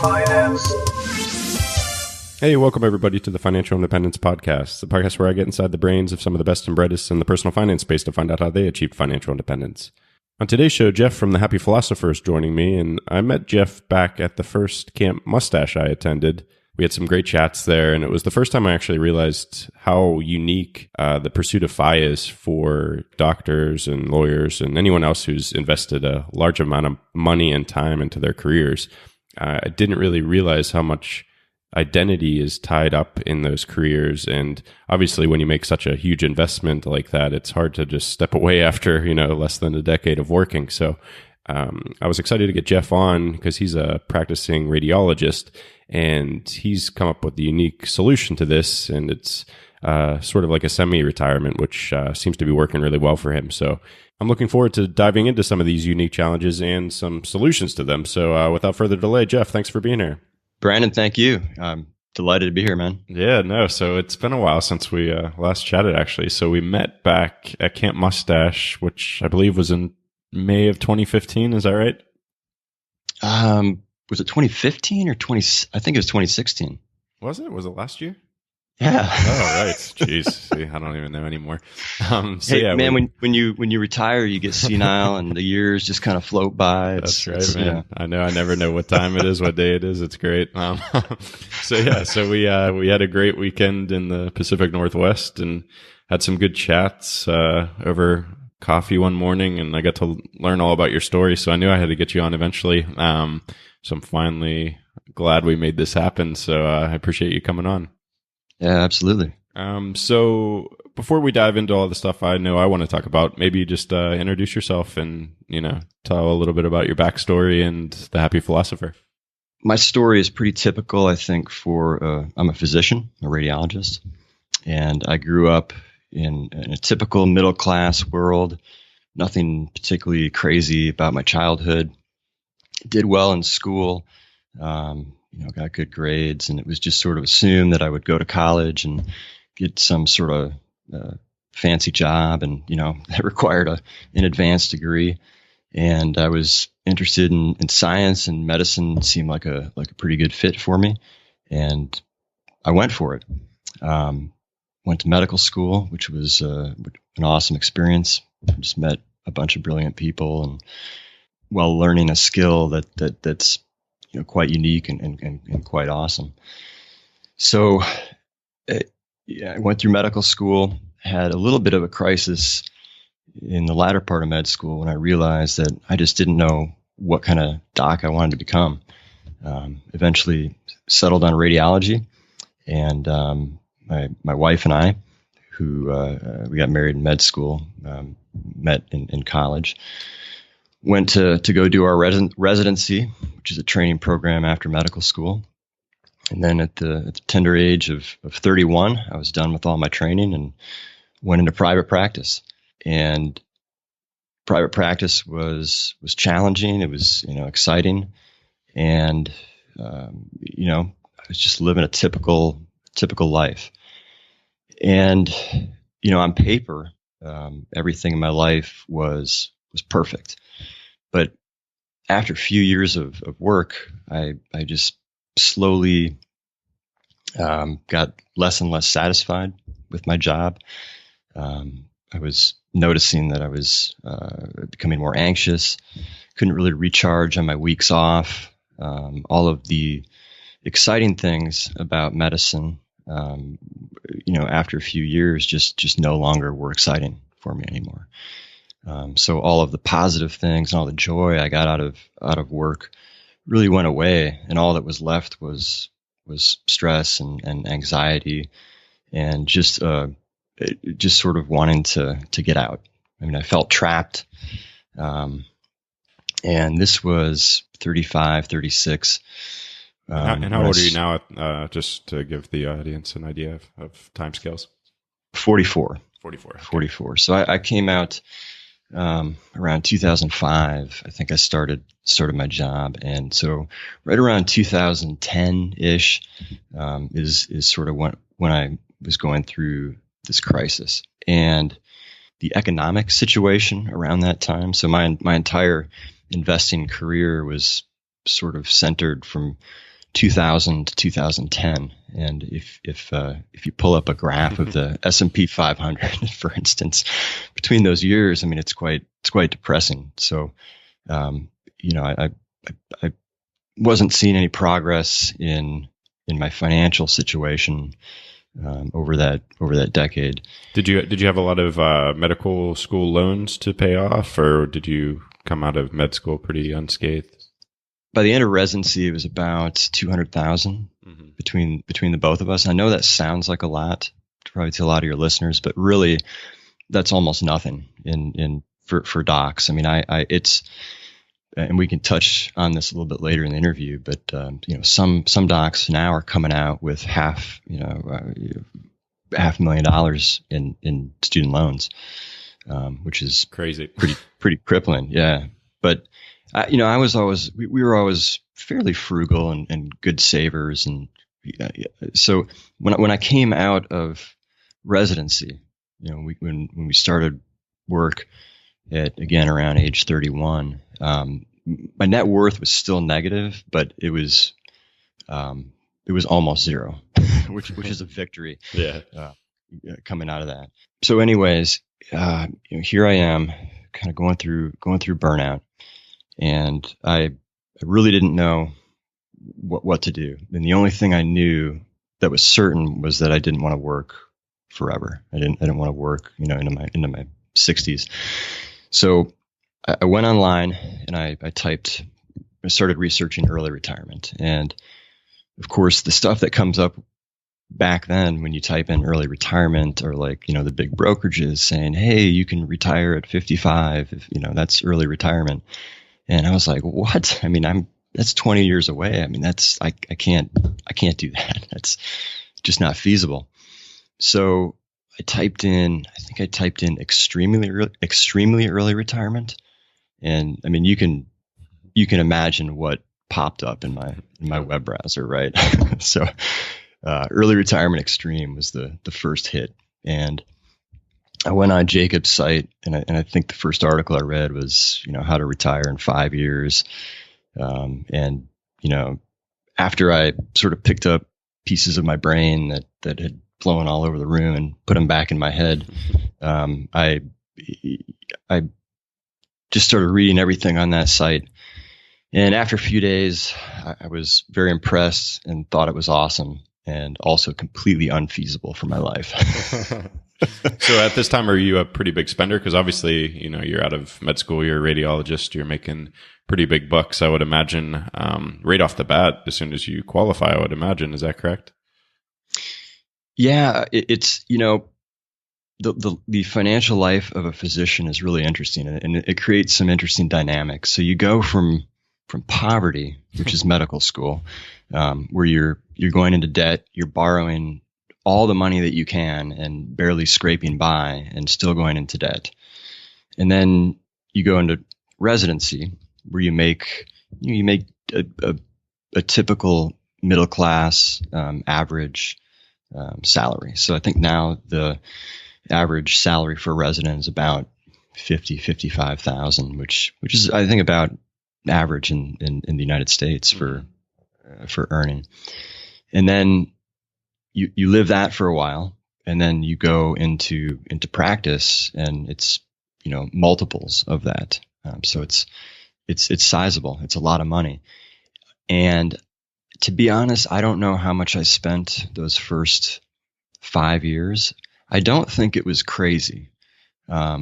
Finance. Hey, welcome everybody to the Financial Independence Podcast, the podcast where I get inside the brains of some of the best and brightest in the personal finance space to find out how they achieved financial independence. On today's show, Jeff from the Happy Philosopher is joining me, and I met Jeff back at the first Camp Mustache I attended. We had some great chats there, and it was the first time I actually realized how unique the pursuit of FI is for doctors and lawyers and anyone else who's invested a large amount of money and time into their careers. I didn't really realize how much identity is tied up in those careers. And obviously, when you make such a huge investment like that, it's hard to just step away after, less than a decade of working. So I was excited to get Jeff on because he's a practicing radiologist and he's come up with the unique solution to this. And it's sort of like a semi-retirement, which seems to be working really well for him. So I'm looking forward to diving into some of these unique challenges and some solutions to them. So without further delay, Jeff, thanks for being here. Brandon, thank you. I'm delighted to be here, man. Yeah, no. So it's been a while since we last chatted, actually. So we met back at Camp Mustache, which I believe was in May of 2015. Is that right? Was it 2015 or 20? I think it was 2016. Was it? Was it last year? Yeah. Oh, right. Jeez. See, I don't even know anymore. Man, when you retire, you get senile and the years just kind of float by. That's right, man. Yeah. I know. I never know what time it is, what day it is. It's great. So we had a great weekend in the Pacific Northwest and had some good chats over coffee one morning, and I got to learn all about your story. So I knew I had to get you on eventually. So I'm finally glad we made this happen. So I appreciate you coming on. Yeah, absolutely. So before we dive into all the stuff I know I want to talk about, maybe just introduce yourself and, tell a little bit about your backstory and the Happy Philosopher. My story is pretty typical, I think, I'm a physician, a radiologist, and I grew up in a typical middle-class world, nothing particularly crazy about my childhood, did well in school, got good grades, and it was just sort of assumed that I would go to college and get some sort of fancy job, and that required an advanced degree. And I was interested in science, and medicine seemed like a pretty good fit for me, and I went for it. Went to medical school, which was an awesome experience. I just met a bunch of brilliant people, and while learning a skill that's quite unique and quite awesome. So I went through medical school, had a little bit of a crisis in the latter part of med school when I realized that I just didn't know what kind of doc I wanted to become. Eventually settled on radiology, and my wife and I, who we got married in med school, met in college, went to go do our residency, which is a training program after medical school. And then at the tender age of 31, I was done with all my training and went into private practice. And private practice was challenging. It was, exciting. And, I was just living a typical life. And, on paper, everything in my life was perfect. But after a few years of work, I just slowly got less and less satisfied with my job. I was noticing that I was becoming more anxious, couldn't really recharge on my weeks off. All of the exciting things about medicine, after a few years, just no longer were exciting for me anymore. So all of the positive things and all the joy I got out of work really went away, and all that was left was stress and anxiety, and just sort of wanting to get out. I mean, I felt trapped, and this was 35, 36. And how old are you now? Just to give the audience an idea of timescales. 44. 44. Okay. 44. So I came out around 2005. I think I started my job, and so right around 2010-ish is sort of when I was going through this crisis, and the economic situation around that time. So my entire investing career was sort of centered from 2000 to 2010. And if you pull up a graph of the S&P 500, for instance, between those years, I mean, it's quite depressing. So, I wasn't seeing any progress in my financial situation over that decade. Did you have a lot of medical school loans to pay off, or did you come out of med school pretty unscathed? By the end of residency, it was about $200,000 between the both of us. I know that sounds like a lot, probably to a lot of your listeners, but really, that's almost nothing for docs. I mean, it's, and we can touch on this a little bit later in the interview, but some docs now are coming out with $500,000 in student loans, which is crazy, pretty crippling. Yeah, but. We were always fairly frugal and good savers. And so when I came out of residency, when we started work at, again, around age 31, my net worth was still negative, but it was almost zero, which is a victory. Yeah. Coming out of that. So anyways, here I am kind of going through burnout. And I really didn't know what to do. And the only thing I knew that was certain was that I didn't want to work forever. I didn't want to work, into my 60s. So I went online and I started researching early retirement. And of course, the stuff that comes up back then when you type in early retirement are like, the big brokerages saying, hey, you can retire at 55. That's early retirement. And I was like, what? I mean, that's 20 years away. I mean, I can't do that. That's just not feasible. So I typed in extremely early retirement. And I mean, you can imagine what popped up in my web browser, right? So, early retirement extreme was the first hit. And I went on Jacob's site, and I think the first article I read was, how to retire in 5 years. And after I sort of picked up pieces of my brain that had flown all over the room and put them back in my head, I just started reading everything on that site. And after a few days, I was very impressed and thought it was awesome, and also completely unfeasible for my life. So at this time, are you a pretty big spender? Because obviously, you're out of med school, you're a radiologist, you're making pretty big bucks, I would imagine, right off the bat, as soon as you qualify, I would imagine. Is that correct? Yeah, it's, the financial life of a physician is really interesting, and it creates some interesting dynamics. So you go from poverty, which is medical school, where you're going into debt, you're borrowing all the money that you can and barely scraping by and still going into debt. And then you go into residency where you make a typical middle class average salary. So I think now the average salary for a resident is about $55,000, which is, I think, about average in the United States for earning. And then you live that for a while, and then you go into practice, and it's multiples of that. So it's sizable. It's a lot of money. And to be honest, I don't know how much I spent those first 5 years. I don't think it was crazy. I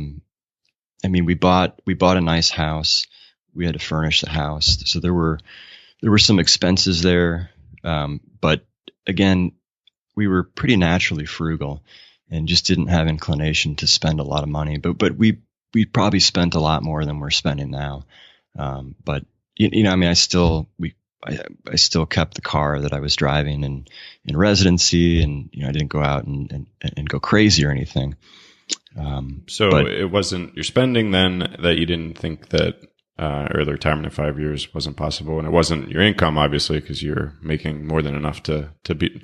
mean, we bought a nice house. We had to furnish the house, so there were some expenses there. But again, we were pretty naturally frugal and just didn't have inclination to spend a lot of money. But we probably spent a lot more than we're spending now. But I mean, I still kept the car that I was driving in residency, and I didn't go out and go crazy or anything. So it wasn't your spending then that you didn't think that early retirement in 5 years wasn't possible, and it wasn't your income, obviously, because you're making more than enough to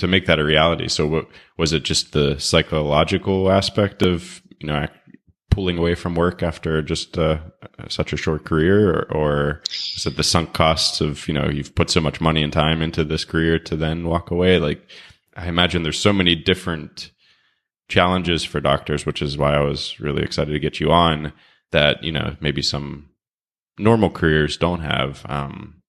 make that a reality. So what was it? Just the psychological aspect of pulling away from work after just such a short career, or is it the sunk costs of, you've put so much money and time into this career to then walk away? Like, I imagine there's so many different challenges for doctors, which is why I was really excited to get you on, that, maybe some normal careers don't have.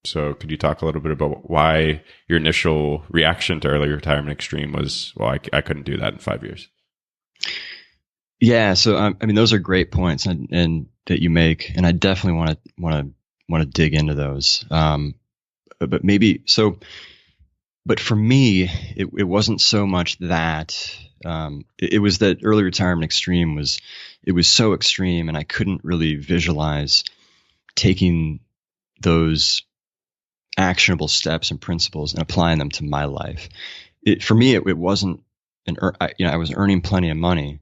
So could you talk a little bit about why your initial reaction to early retirement extreme was, well, I couldn't do that in 5 years? Yeah. So, I mean, those are great points and that you make, and I definitely want to dig into those. But maybe so, but for me, it wasn't so much that, it was that early retirement extreme was so extreme, and I couldn't really visualize taking those actionable steps and principles and applying them to my life. For me, it wasn't I was earning plenty of money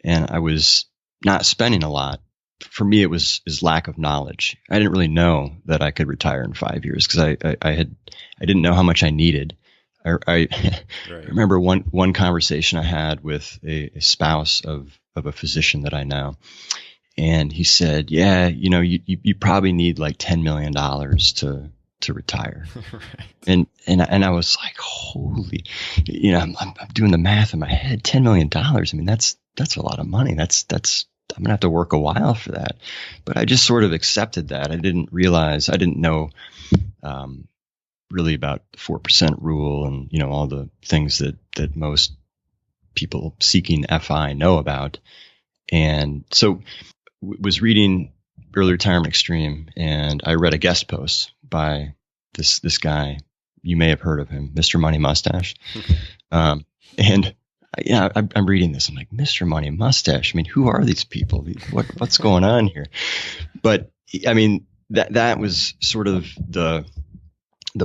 and I was not spending a lot. For me, it was lack of knowledge. I didn't really know that I could retire in 5 years because I didn't know how much I needed. I Right. remember one conversation I had with a spouse of a physician that I know. And he said, yeah, you probably need like $10 million to retire. Right. And I was like, holy, I'm doing the math in my head. $10 million. I mean, that's a lot of money. I'm going to have to work a while for that. But I just sort of accepted that. I didn't know, really about the 4% rule and, all the things that most people seeking FI know about. And so was reading Early Retirement Extreme, and I read a guest post by this guy. You may have heard of him, Mr. Money Mustache. And I'm reading this. I'm like, Mr. Money Mustache. I mean, who are these people? What's going on here? But I mean, that was sort of the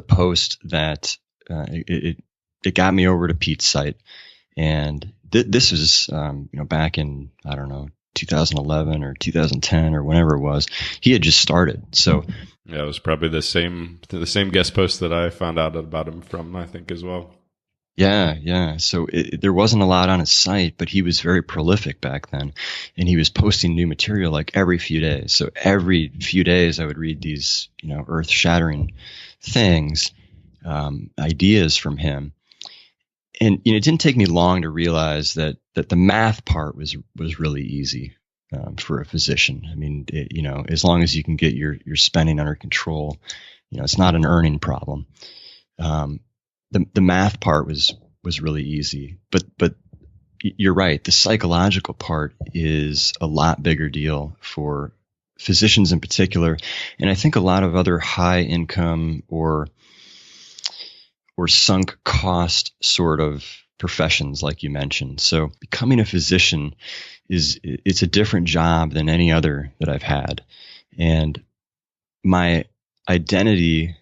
post that it got me over to Pete's site, and this was back in, I don't know, 2011 or 2010 or whenever it was. He had just started. So yeah, it was probably the same guest post that I found out about him from, I think, as well. Yeah. So there wasn't a lot on his site, but he was very prolific back then, and he was posting new material like every few days. So every few days I would read these, earth-shattering things, ideas from him. And it didn't take me long to realize that the math part was really easy for a physician. I mean, as long as you can get your spending under control, it's not an earning problem. The math part was really easy, but you're right. The psychological part is a lot bigger deal for physicians in particular, and I think a lot of other high income or sunk cost sort of professions, like you mentioned. So becoming a physician it's a different job than any other that I've had. And my identity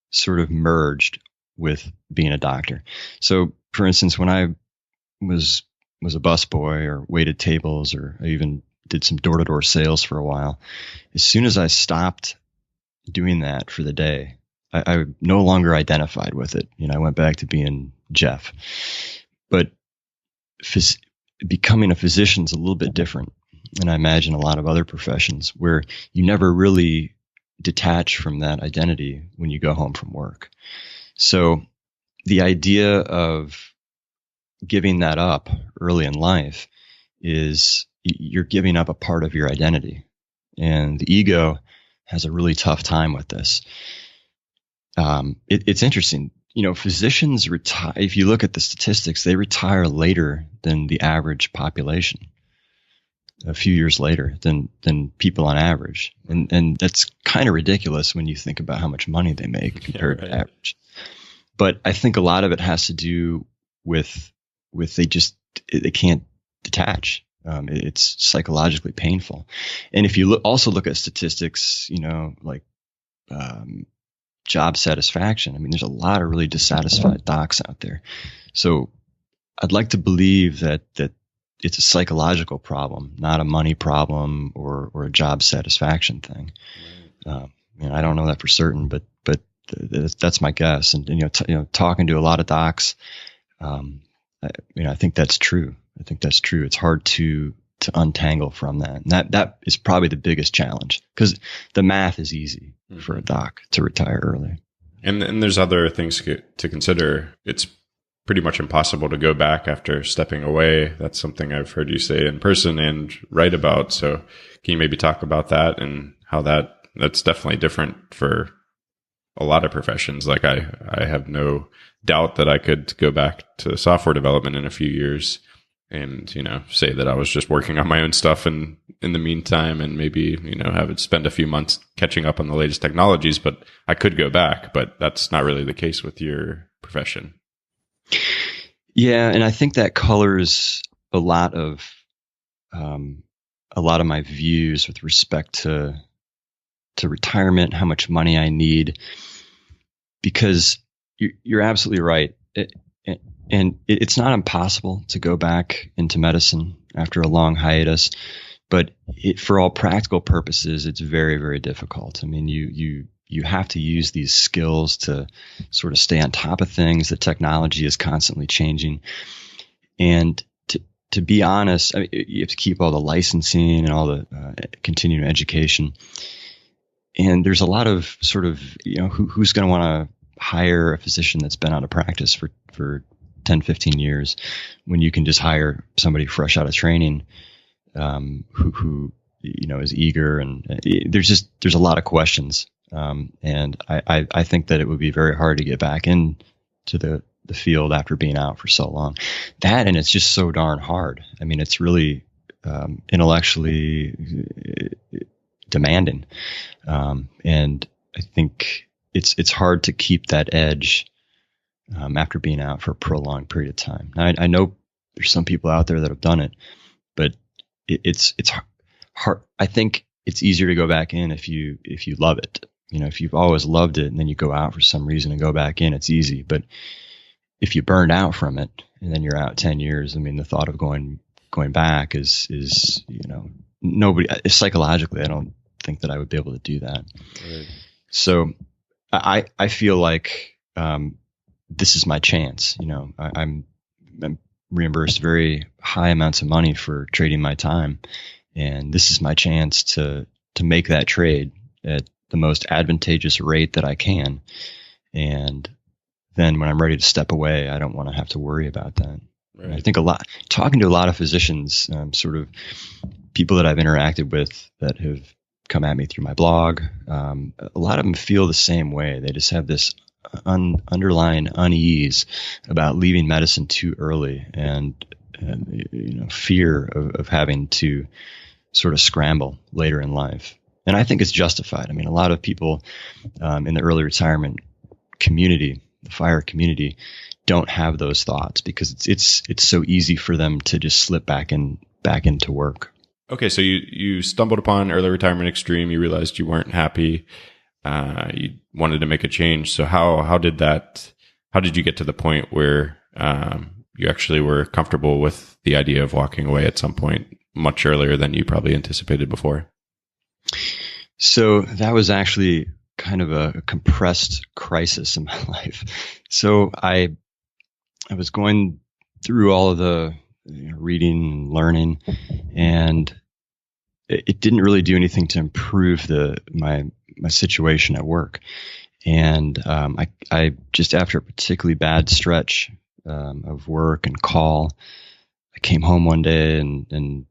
sort of merged with being a doctor. So for instance, when I was a busboy or waited tables, or I even did some door-to-door sales for a while, as soon as I stopped doing that for the day, I no longer identified with it. I went back to being Jeff. But becoming a physician is a little bit different. And I imagine a lot of other professions where you never really detach from that identity when you go home from work. So the idea of giving that up early in life is you're giving up a part of your identity. And the ego has a really tough time with this. It's interesting. Physicians retire. If you look at the statistics, they retire later than the average population, a few years later than people on average. And that's kind of ridiculous when you think about how much money they make compared to average. But I think a lot of it has to do with they can't detach. It's psychologically painful. And if you also look at statistics, like job satisfaction, I mean, there's a lot of really dissatisfied docs out there. So I'd like to believe that it's a psychological problem, not a money problem or a job satisfaction thing. I don't know that for certain, but that's my guess. And talking to a lot of docs, I think that's true. It's hard to untangle from that. And that is probably the biggest challenge, because the math is easy for a doc to retire early. And there's other things to consider. It's pretty much impossible to go back after stepping away. That's something I've heard you say in person and write about. So can you maybe talk about that and how that's definitely different for a lot of professions? Like I have no doubt that I could go back to software development in a few years and, say that I was just working on my own stuff in the meantime, and maybe, have it spend a few months catching up on the latest technologies, but I could go back, but that's not really the case with your profession. Yeah. And I think that colors a lot of my views with respect to retirement, how much money I need, because you're absolutely right. It's not impossible to go back into medicine after a long hiatus, but for all practical purposes, it's very, very difficult. I mean, you have to use these skills to sort of stay on top of things. The technology is constantly changing. And to be honest, I mean, you have to keep all the licensing and all the continuing education. And there's a lot of sort of, who's going to want to hire a physician that's been out of practice for 10, 15 years when you can just hire somebody fresh out of training who is eager. And there's a lot of questions. And I think that it would be very hard to get back into the field after being out for so long. That, and it's just so darn hard. I mean, it's really intellectually demanding. And I think it's hard to keep that edge after being out for a prolonged period of time. Now, I know there's some people out there that have done it, but it's hard. I think it's easier to go back in if you love it. If you've always loved it and then you go out for some reason and go back in, it's easy. But if you burned out from it and then you're out 10 years, I mean, the thought of going back is nobody, psychologically, I don't think that I would be able to do that. Right. So I feel like this is my chance. I'm reimbursed very high amounts of money for trading my time, and this is my chance to make that trade at the most advantageous rate that I can. And then when I'm ready to step away, I don't want to have to worry about that. Right. I think talking to a lot of physicians, sort of people that I've interacted with that have come at me through my blog, a lot of them feel the same way. They just have this underlying unease about leaving medicine too early, and fear of having to sort of scramble later in life. And I think it's justified. I mean, a lot of people in the early retirement community, the FIRE community, don't have those thoughts because it's so easy for them to just slip back into work. Okay, so you stumbled upon early retirement extreme. You realized you weren't happy. You wanted to make a change. So how did you get to the point where you actually were comfortable with the idea of walking away at some point much earlier than you probably anticipated before? So that was actually kind of a compressed crisis in my life. So I was going through all of the reading and learning, and it didn't really do anything to improve my situation at work. And I just, after a particularly bad stretch of work and call, I came home one day and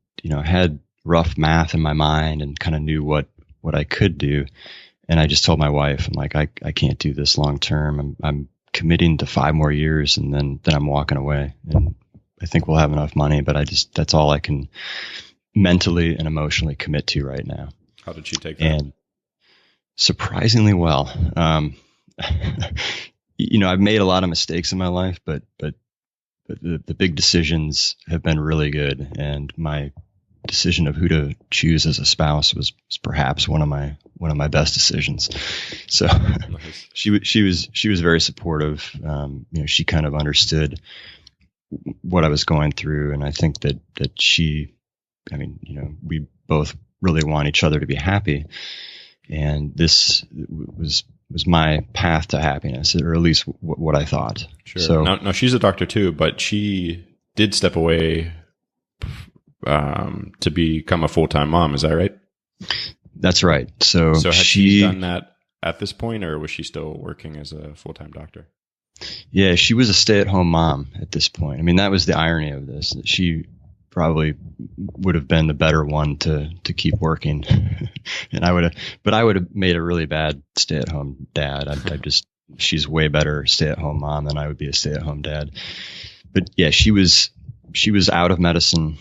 had rough math in my mind and kind of knew what I could do. And I just told my wife, I'm like, I can't do this long term. I'm committing to 5 more years, and then I'm walking away. And I think we'll have enough money, but that's all I can mentally and emotionally commit to right now. How did she take that? And surprisingly well. I've made a lot of mistakes in my life, but the big decisions have been really good. And my decision of who to choose as a spouse was perhaps one of my best decisions. So nice. She was very supportive. She kind of understood what I was going through, and I think that we both really want each other to be happy, and this was my path to happiness, or at least what I thought. Sure. So now she's a doctor too, but she did step away to become a full-time mom. Is that right? That's right. So had she done that at this point, or was she still working as a full-time doctor? Yeah, she was a stay-at-home mom at this point. I mean, that was the irony of this. That she probably would have been the better one to keep working, and I would have made a really bad stay-at-home dad. She's way better stay-at-home mom than I would be a stay-at-home dad. But yeah, she was out of medicine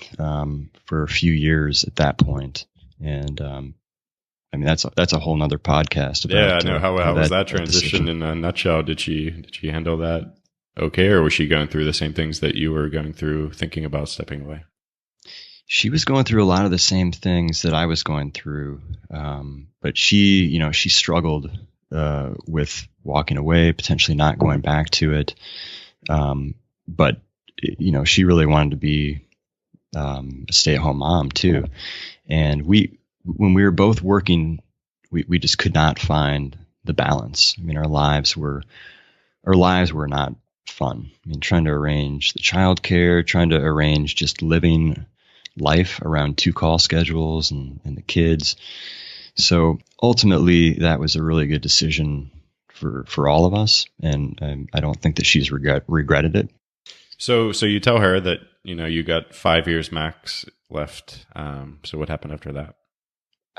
for a few years at that point, and I mean that's a whole nother podcast. About, yeah, I know. How was that transition in a nutshell? Did she handle that okay, or was she going through the same things that you were going through, thinking about stepping away? She was going through a lot of the same things that I was going through, but she struggled with walking away, potentially not going back to it. But she really wanted to be a stay-at-home mom too, and when we were both working, we just could not find the balance. I mean, our lives were not fun. I mean, trying to arrange the childcare, trying to arrange just living life around 2 call schedules and the kids. So ultimately, that was a really good decision for all of us, and I don't think that she's regretted it. So you tell her that you got 5 years max left. So what happened after that?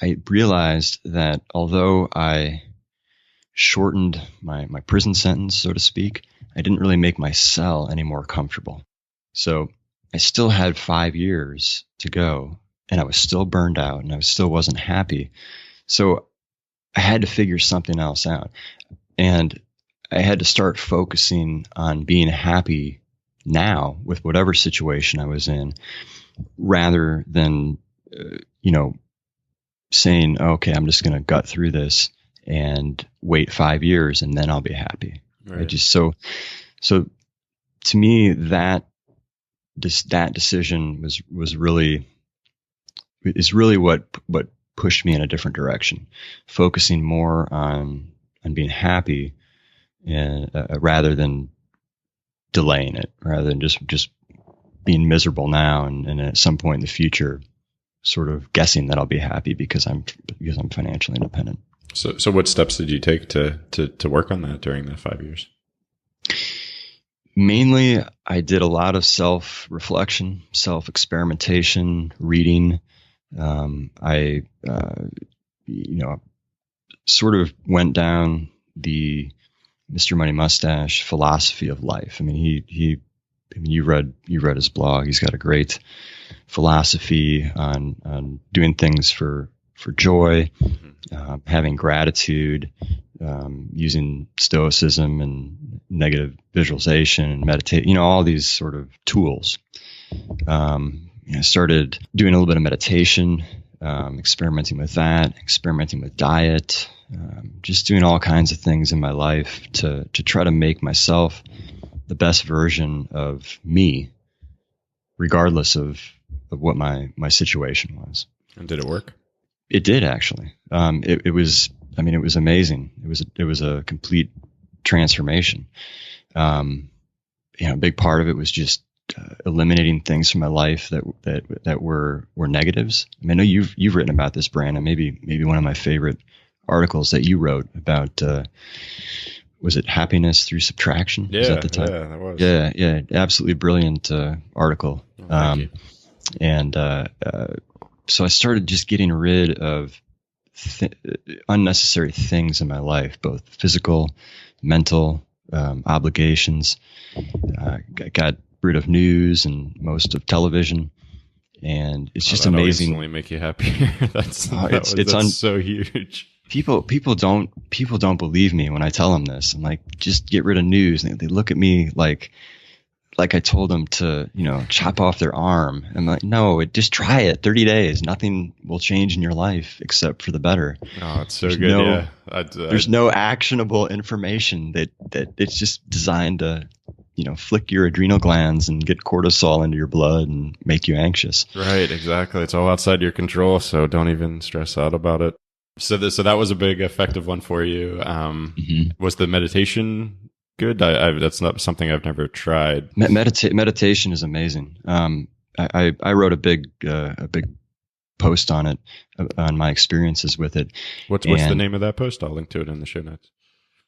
I realized that although I shortened my prison sentence, so to speak, I didn't really make my cell any more comfortable. So I still had 5 years to go, and I was still burned out, and I still wasn't happy. So I had to figure something else out, and I had to start focusing on being happy now with whatever situation I was in, rather than saying, okay, I'm just going to gut through this and wait 5 years and then I'll be happy. Right. So to me, that decision is really what pushed me in a different direction, focusing more on being happy and rather than delaying it, rather than just being miserable now and at some point in the future sort of guessing that I'll be happy because I'm financially independent. So what steps did you take to work on that during that 5 years? Mainly, I did a lot of self-reflection, self-experimentation, reading. I sort of went down the Mr. Money Mustache philosophy of life. I mean, you read his blog. He's got a great philosophy on doing things for joy, having gratitude, using stoicism and negative visualization and meditate, all these sort of tools. I started doing a little bit of meditation, experimenting with that, experimenting with diet, just doing all kinds of things in my life to try to make myself the best version of me, regardless of what my situation was. And did it work? It did, actually. It was amazing. It was a complete transformation. A big part of it was just eliminating things from my life that were negatives. I mean, I know you've written about this, Brandon. Maybe one of my favorite articles that you wrote about. Was it Happiness Through Subtraction? Yeah, was that the title? Yeah, that was. Yeah, absolutely brilliant article. Oh, thank you. And so I started just getting rid of unnecessary things in my life, both physical, mental, obligations. I got rid of news and most of television, and it's just amazing. Instantly make you happy. That's so huge. People don't believe me when I tell them this. I'm like, just get rid of news. And they look at me like I told them to, chop off their arm. I'm like, no, just try it. 30 days. Nothing will change in your life except for the better. Oh, it's so good. There's no actionable information that it's just designed to, flick your adrenal glands and get cortisol into your blood and make you anxious. Right. Exactly. It's all outside your control. So don't even stress out about it. So that was a big effective one for you. Was the meditation good? That's not something I've never tried. Meditation is amazing. I wrote a big post on it, on my experiences with it. What's the name of that post? I'll link to it in the show notes.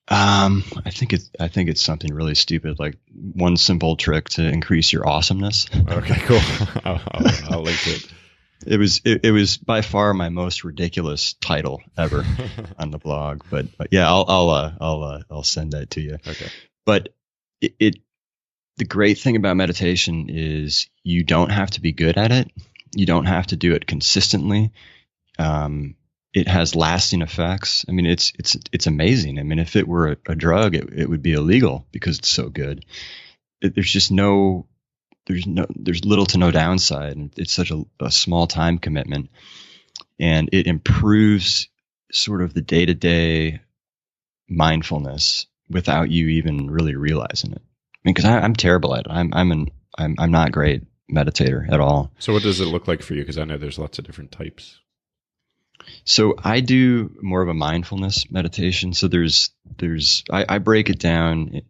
I think it's something really stupid, like one simple trick to increase your awesomeness. Okay, cool. I'll link to it. It was by far my most ridiculous title ever on the blog, but yeah, I'll send that to you. Okay. But the great thing about meditation is you don't have to be good at it. You don't have to do it consistently. It has lasting effects. I mean, it's amazing. I mean, if it were a drug, it would be illegal because it's so good. There's little to no downside, and it's such a small time commitment, and it improves sort of the day-to-day mindfulness without you even really realizing it. I mean, because I'm terrible at it. I'm not great meditator at all. So what does it look like for you? Because I know there's lots of different types. So I do more of a mindfulness meditation. So I break it down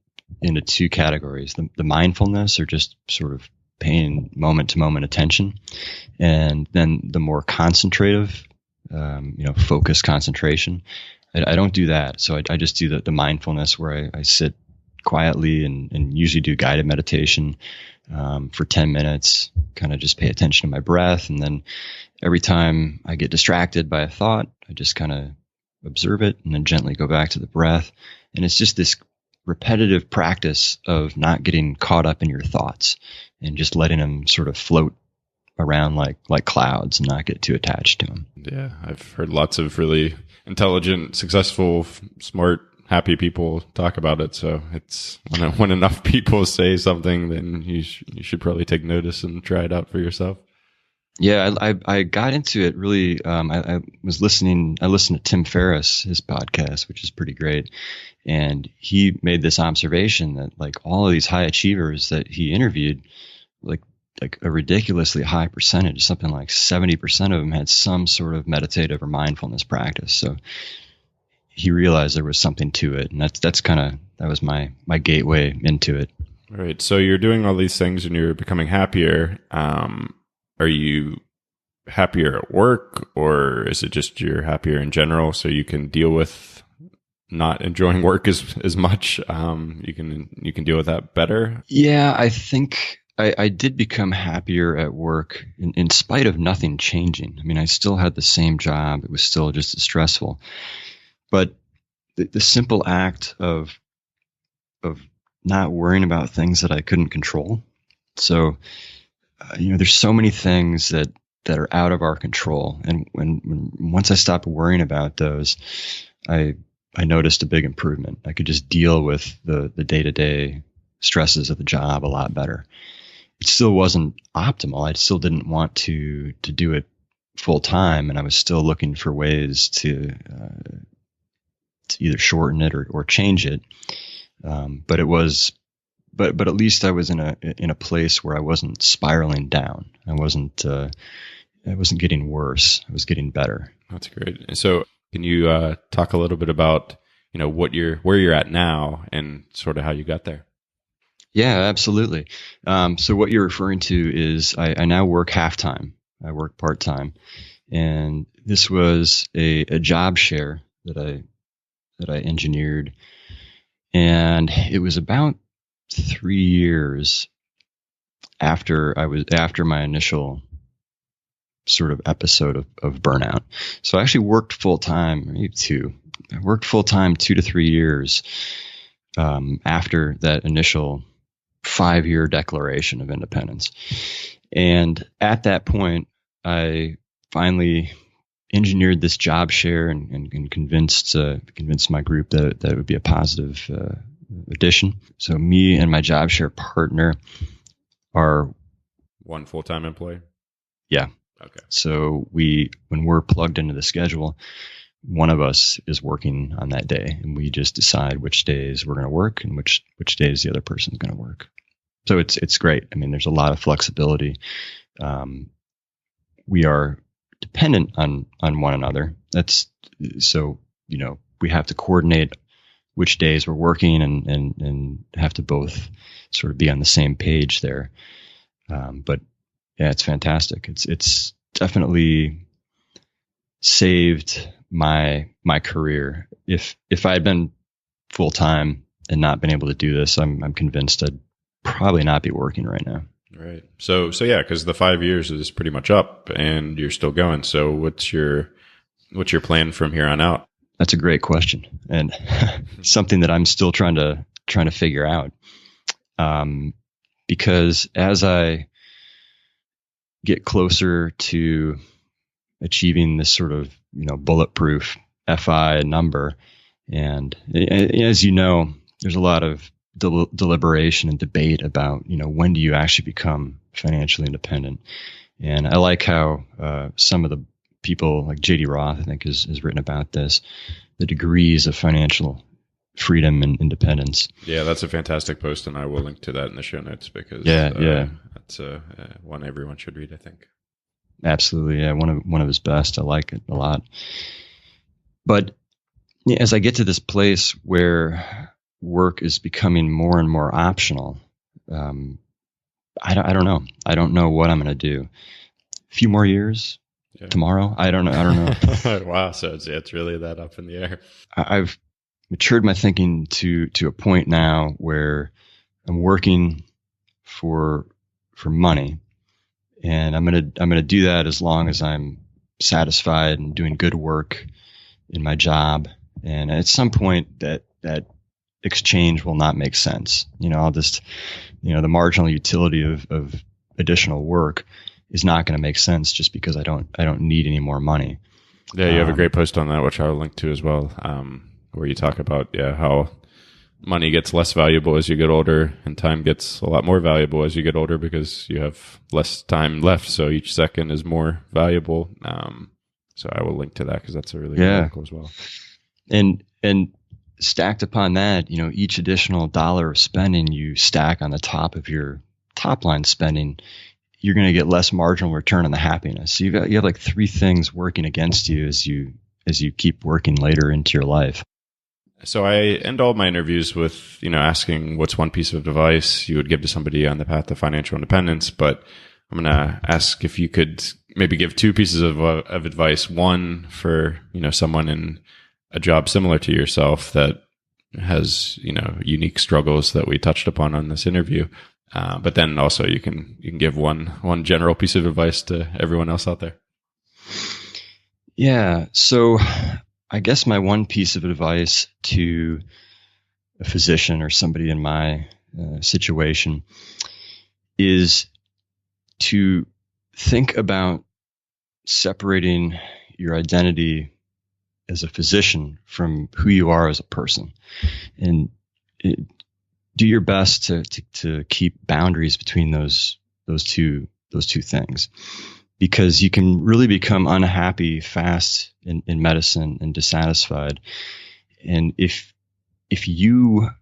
into two categories. The mindfulness, or just sort of paying moment to moment attention, and then the more concentrative, focused concentration. I don't do that. So I just do the mindfulness where I sit quietly and usually do guided meditation for 10 minutes, kind of just pay attention to my breath. And then every time I get distracted by a thought, I just kind of observe it and then gently go back to the breath. And it's just this repetitive practice of not getting caught up in your thoughts and just letting them sort of float around like clouds and not get too attached to them. Yeah, I've heard lots of really intelligent, successful, smart, happy people talk about it. So it's when enough people say something, then you should probably take notice and try it out for yourself. Yeah, I got into it really. I listened to Tim Ferriss, his podcast, which is pretty great. And he made this observation that like all of these high achievers that he interviewed, like a ridiculously high percentage, something like 70% of them had some sort of meditative or mindfulness practice. So he realized there was something to it. And that was my gateway into it. All right. So you're doing all these things and you're becoming happier. Are you happier at work, or is it just you're happier in general so you can deal with not enjoying work as much? You can deal with that better? Yeah, I think I did become happier at work in spite of nothing changing. I mean, I still had the same job. It was still just as stressful. But the simple act of not worrying about things that I couldn't control. So, there's so many things that are out of our control. And once I stopped worrying about those, I noticed a big improvement. I could just deal with the day-to-day stresses of the job a lot better. It still wasn't optimal. I still didn't want to do it full time, and I was still looking for ways to either shorten it or change it. But at least I was in a place where I wasn't spiraling down. I wasn't getting worse. I was getting better. That's great. So can you talk a little bit about where you're at now and sort of how you got there? Yeah, absolutely. So what you're referring to is I now work half-time. I work part-time. And this was a job share that I engineered. And it was about 3 years after my initial sort of episode of burnout. So I actually worked full-time, maybe I worked full-time 2 to 3 years after that initial 5-year declaration of independence. And at that point, I finally engineered this job share and convinced my group that it would be a positive addition. So me and my job share partner are one full-time employee. Yeah. Okay. So when we're plugged into the schedule, one of us is working on that day, and we just decide which days we're going to work and which days the other person is going to work. So it's great. I mean, there's a lot of flexibility. We are dependent on one another. That's so, we have to coordinate which days we're working and have to both sort of be on the same page there. But Yeah, it's fantastic. It's definitely saved my career. If I had been full time and not been able to do this, I'm convinced I'd probably not be working right now. Right. So yeah, because the 5 years is pretty much up, and you're still going. So what's your plan from here on out? That's a great question, and something that I'm still trying to figure out. Because as I get closer to achieving this sort of bulletproof FI number, and as you know, there's a lot of deliberation and debate about when do you actually become financially independent. And I like how some of the people like J.D. Roth, I think, has written about this, the degrees of financial freedom and independence. Yeah, that's a fantastic post, and I will link to that in the show notes because that's one everyone should read, I think. Absolutely, yeah, one of his best. I like it a lot. But as I get to this place where work is becoming more and more optional, I don't know. I don't know what I'm going to do. A few more years. Yeah. Tomorrow? I don't know. Wow. So it's really that up in the air. I've matured my thinking to a point now where I'm working for money, and I'm gonna do that as long as I'm satisfied and doing good work in my job. And at some point that exchange will not make sense. I'll just, the marginal utility of additional work is not going to make sense just because I don't need any more money. Yeah, you have a great post on that, which I'll link to as well, where you talk about how money gets less valuable as you get older, and time gets a lot more valuable as you get older because you have less time left. So each second is more valuable. So I will link to that because that's a really good article as well. And stacked upon that, each additional dollar of spending you stack on the top of your top line spending, you're going to get less marginal return on the happiness. So you have like three things working against you as you keep working later into your life. So I end all my interviews with, asking what's one piece of advice you would give to somebody on the path to financial independence. But I'm going to ask if you could maybe give two pieces of advice. One for, someone in a job similar to yourself that has, unique struggles that we touched upon on this interview. But then also you can give one general piece of advice to everyone else out there. Yeah. So I guess my one piece of advice to a physician or somebody in my situation is to think about separating your identity as a physician from who you are as a person, and do your best to keep boundaries between those two things, because you can really become unhappy fast in medicine and dissatisfied. And if your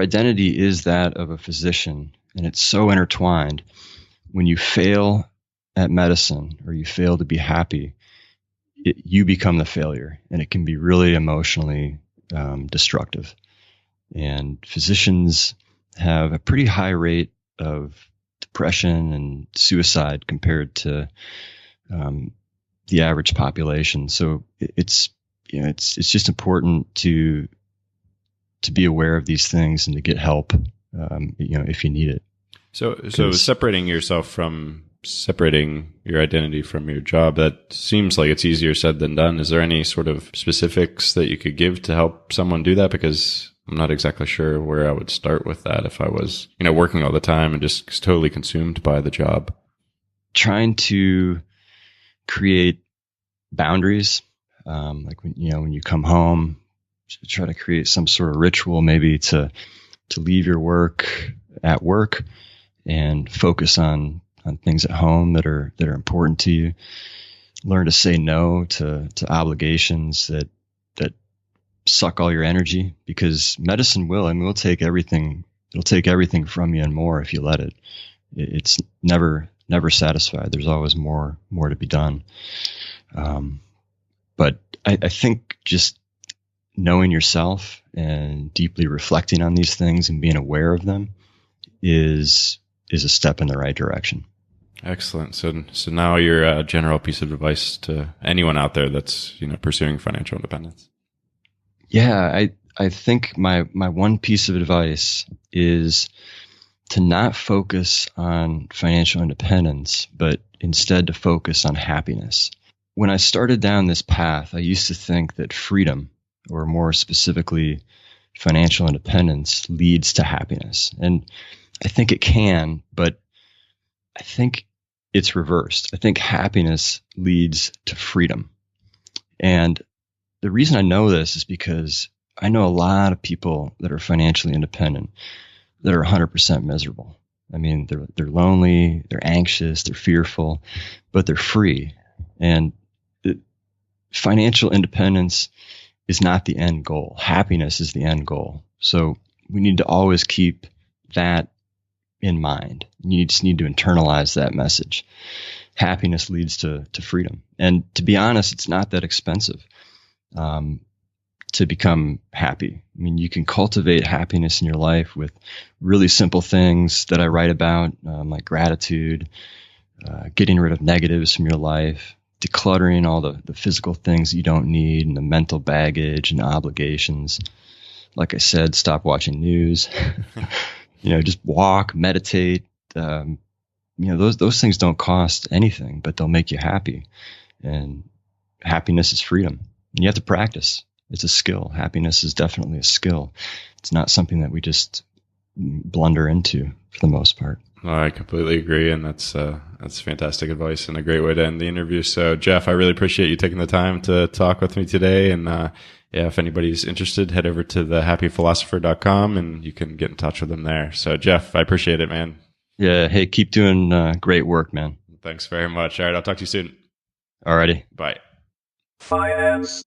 identity is that of a physician and it's so intertwined, when you fail at medicine or you fail to be happy, you become the failure, and it can be really emotionally destructive. And physicians have a pretty high rate of depression and suicide compared to the average population. So it's just important to be aware of these things and to get help, if you need it. So separating your identity from your job, that seems like it's easier said than done. Is there any sort of specifics that you could give to help someone do that? Because I'm not exactly sure where I would start with that if I was, working all the time and just totally consumed by the job. Trying to create boundaries, like when you come home, try to create some sort of ritual, maybe to leave your work at work and focus on things at home that are important to you. Learn to say no to obligations that suck all your energy, because medicine will take everything. It'll take everything from you and more if you let it. It's never satisfied. There's always more to be done. But I think just knowing yourself and deeply reflecting on these things and being aware of them is a step in the right direction. Excellent. So now your general piece of advice to anyone out there that's pursuing financial independence. Yeah, I think my one piece of advice is to not focus on financial independence, but instead to focus on happiness. When I started down this path, I used to think that freedom, or more specifically, financial independence, leads to happiness. And I think it can, but I think it's reversed. I think happiness leads to freedom. And the reason I know this is because I know a lot of people that are financially independent that are 100% miserable. I mean, they're lonely, they're anxious, they're fearful, but they're free. And financial independence is not the end goal. Happiness is the end goal. So we need to always keep that in mind. You just need to internalize that message. Happiness leads to freedom. And to be honest, it's not that expensive to become happy. I mean, you can cultivate happiness in your life with really simple things that I write about, like gratitude, getting rid of negatives from your life, decluttering all the physical things you don't need and the mental baggage and obligations. Like I said, stop watching news. Just walk, meditate. Those things don't cost anything, but they'll make you happy. And happiness is freedom. And you have to practice. It's a skill. Happiness is definitely a skill. It's not something that we just blunder into for the most part. I completely agree, and that's fantastic advice and a great way to end the interview. So, Jeff, I really appreciate you taking the time to talk with me today. And if anybody's interested, head over to thehappyphilosopher.com and you can get in touch with them there. So, Jeff, I appreciate it, man. Yeah. Hey, keep doing great work, man. Thanks very much. All right, I'll talk to you soon. Alrighty. Bye. Finance.